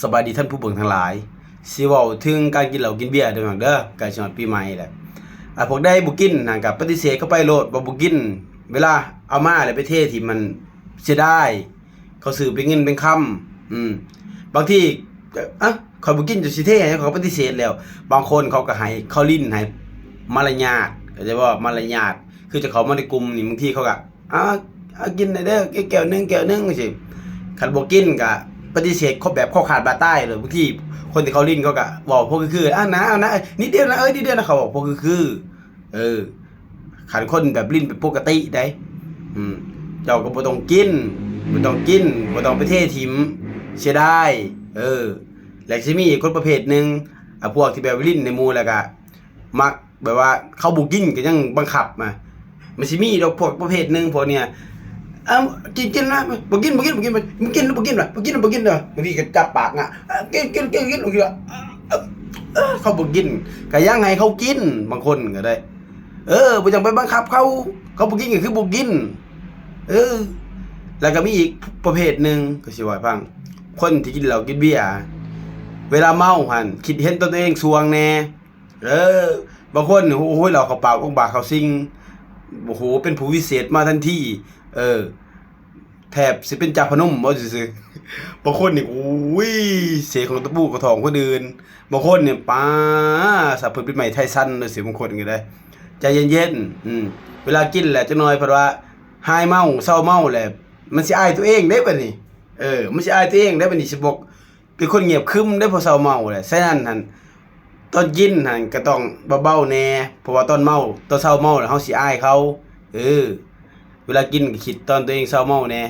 สบายดีท่านผู้เบิ่งทั้งหลายสิเว้าถึงการกินเหล้ากินเบียร์เด้อเด้อใกล้สิฮอดปีใหม่แล้วพวกได้บ่กินนั่นก็ปฏิเสธเข้าไปโลดบ่กินเวลาเอามาแล้วไปเทที่มันเสียดายเขาซื้อเป็นเงินเป็นคำบางทีข้อยบ่กินจะสิเทให้เขาปฏิเสธแล้วบางคนเขาก็ให้เขาลิ้นให้มารยาทเข้าใจบ่มารยาทคือจะเข้ามาในกลุ่มนี่บางทีเขาก็กินได้เด้อแก้วนึงจังซี่คันบ่กินก็ปฏิเสธครบแบบข้อขาดบาดตายเลยบางทีคนที่เขาลิ้นเขาก็เว้าพวกคือเอานะนิดเดียวนะนิดเดียวนะเขาบอกพวกคือคันคนแบบลิ้นเป็นปกติได้เจ้าก็บ่ต้องกินบ่ต้องไปเทถิ่มเสียดายแล้วสิมีอีกคนประเภทนึงพวกที่แบบลิ้นในหมู่แล้วก็มักแบบว่าเขาบ่กินก็ยังบังคับมามันสิมีดอกพวกประเภทนึงพวกเนี่ยกินนะบ่กินว่ะบ่กินเด้อบางทีก็จับปากอ่ะกินบางทีเขาบ่กินก็ยังให้เขากินบางคนก็ได้บ่ต้องไปบังคับเขาบ่กินก็คือบ่กินแล้วก็มีอีกประเภทนึงก็สิว่าให้ฟังคนที่กินเหล้ากินเบียร์เวลาเมาหั่นคิดเห็นตัวเองสวงแน่บางคนโอ้โหเราเข้าปากองค์บากเข้าซิงโอ้โหเป็นผู้วิเศษมาทันทีแทบสิเป็นจ่าพนมบ่ซื่อๆบางคนนี่โอ้ยเสกของตะปูกระทองคนอื่นบางคนเนี่ยป้าสับเพิ่นเป็นใหม่ไทซันเลยสิบางคนก็ได้ใจเย็นๆเวลากินแหละจักหน่อยเพราะว่าหายเมาเศร้าเมาแหละมันสิอายตัวเองได้บัดนี้มันสิอายตัวเองได้บัดนี้สิบอกเป็นคนเงียบครึมได้พอเศร้าเมาแหละฉะนั้นหั่นตอนกินหั่นก็ต้องเบาๆแน่เพราะว่าตอนเมาตอนเศร้าเมาแล้วเฮาสิอายเขาเวลากินก็คิดตอนตัวเองเศร้าเมาแน่